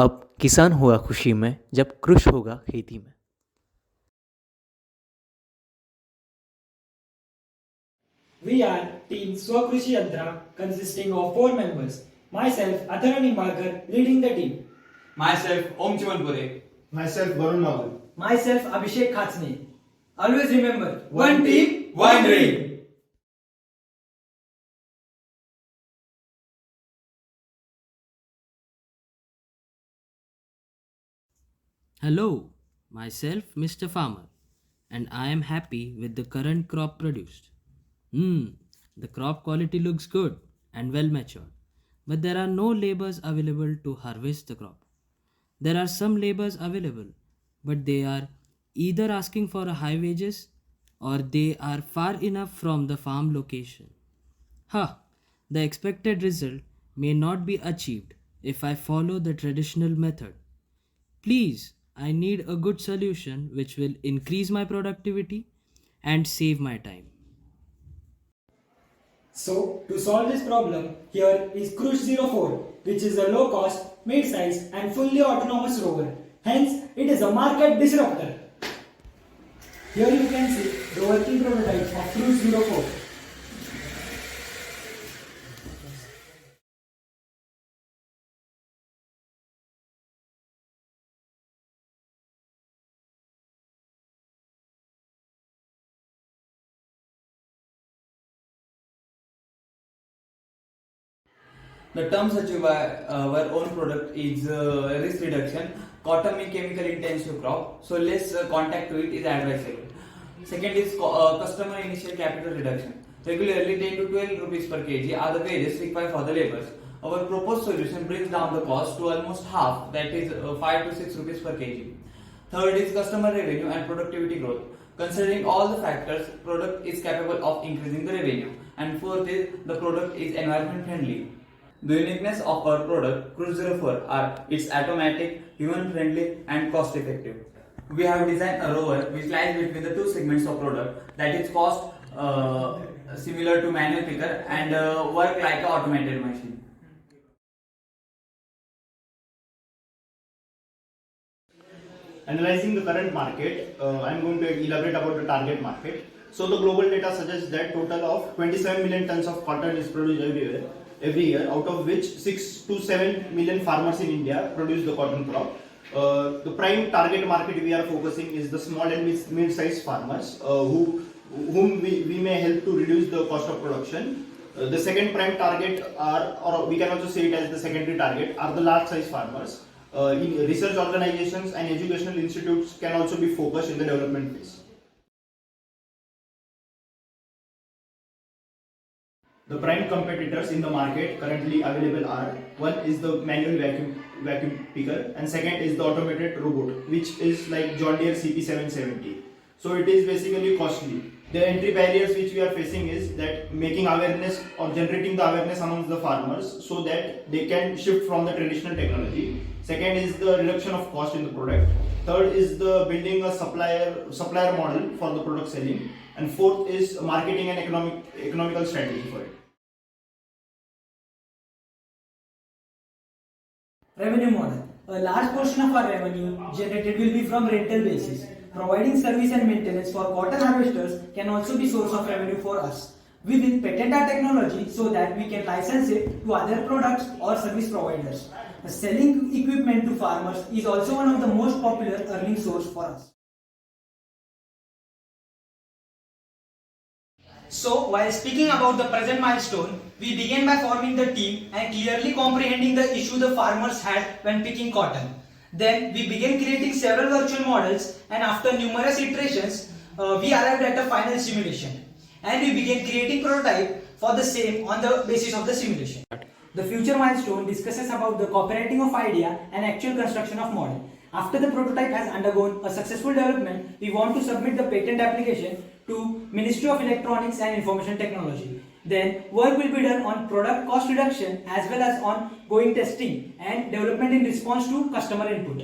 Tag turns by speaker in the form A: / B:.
A: अब किसान होगा खुशी में जब कृष होगा खेती में।
B: We are Team Swakrishi Yantra consisting of 4 members. Myself, Atharva Nimbalkar, leading the team.
C: Myself, Om Chimanpure.
D: Myself, Varun Naval.
B: Myself, Abhishek Khatsne. Always remember,
C: One team, one dream.
E: Hello, myself Mr. Farmer, and I am happy with the current crop produced. The crop quality looks good and well matured, but there are no laborers available to harvest the crop. There are some laborers available, but they are either asking for a high wages or they are far enough from the farm location. The expected result may not be achieved if I follow the traditional method. Please, I need a good solution which will increase my productivity and save my time.
B: So, to solve this problem, here is Krush 04, which is a low cost, mid size, and fully autonomous rover. Hence, it is a market disruptor. Here you can see the working prototype of Krush 04.
C: The terms achieved by our own product is risk reduction, cotton being chemical intensive crop, so less contact to it is advisable. Second is customer initial capital reduction. Regularly 10 to 12 rupees per kg are the wages required for the laborers. Our proposed solution brings down the cost to almost half, that is 5 to 6 rupees per kg. Third is customer revenue and productivity growth. Considering all the factors, product is capable of increasing the revenue. And fourth is the product is environment friendly. The uniqueness of our product Krush 04 are it's automatic, human friendly and cost effective. We have designed a rover which lies between the two segments of product, that is cost similar to manual picker and work like an automated machine.
D: Analyzing the current market, I am going to elaborate about the target market. So the global data suggests that total of 27 million tons of cotton is produced every year, out of which 6 to 7 million farmers in India produce the cotton crop. The prime target market we are focusing is the small and mid-sized farmers whom we may help to reduce the cost of production. The second prime target are, or we can also say it as the secondary target, are the large size farmers. In research organizations and educational institutes can also be focused in the development phase. The prime competitors in the market currently available are, one is the manual vacuum picker and second is the automated robot, which is like John Deere CP770. So it is basically costly. The entry barriers which we are facing is that making awareness or generating the awareness amongst the farmers so that they can shift from the traditional technology. Second is the reduction of cost in the product. Third is the building a supplier model for the product selling. And fourth is marketing and economical strategy for it.
B: Revenue model. A large portion of our revenue generated will be from rental basis. Providing service and maintenance for cotton harvesters can also be source of revenue for us. We will patent our technology so that we can license it to other products or service providers. Selling equipment to farmers is also one of the most popular earning source for us. So, while speaking about the present milestone, we began by forming the team and clearly comprehending the issue the farmers had when picking cotton. Then, we began creating several virtual models, and after numerous iterations, we arrived at a final simulation. And we began creating prototype for the same on the basis of the simulation. The future milestone discusses about the cooperating of idea and actual construction of model. After the prototype has undergone a successful development, we want to submit the patent application to Ministry of Electronics and Information Technology. Then work will be done on product cost reduction as well as on ongoing testing and development in response to customer input.